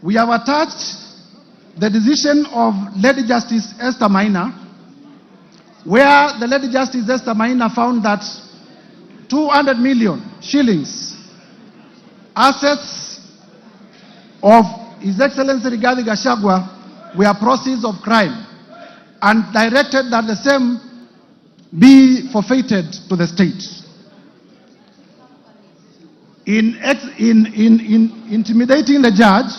We have attached the decision of Lady Justice Esther Maina, where the Lady Justice Esther Maina found that 200 million shillings assets of His Excellency Rigathi Gachagua were proceeds of crime, and directed that the same be forfeited to the state. In intimidating the judge,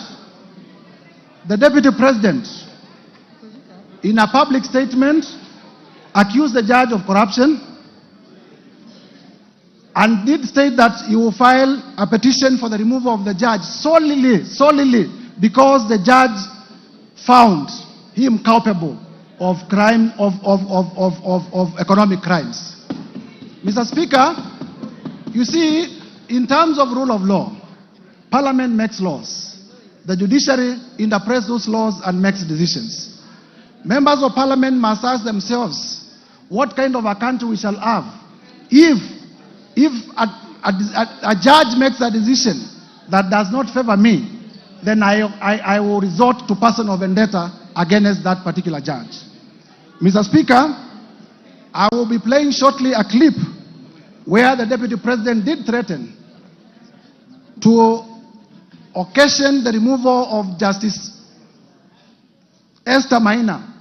the Deputy President, in a public statement, accused the judge of corruption and did state that he will file a petition for the removal of the judge solely because the judge found him culpable of crime, of economic crimes. Mr. Speaker, you see, in terms of rule of law, Parliament makes laws. The judiciary interprets those laws and makes decisions. Members of Parliament must ask themselves what kind of a country we shall have if a judge makes a decision that does not favor me, then I will resort to personal vendetta against that particular judge. Mr. Speaker, I will be playing shortly a clip where the Deputy President did threaten to occasion the removal of Justice Esther Maina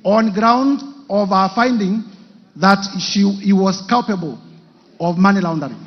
on ground of our finding that he was culpable of money laundering.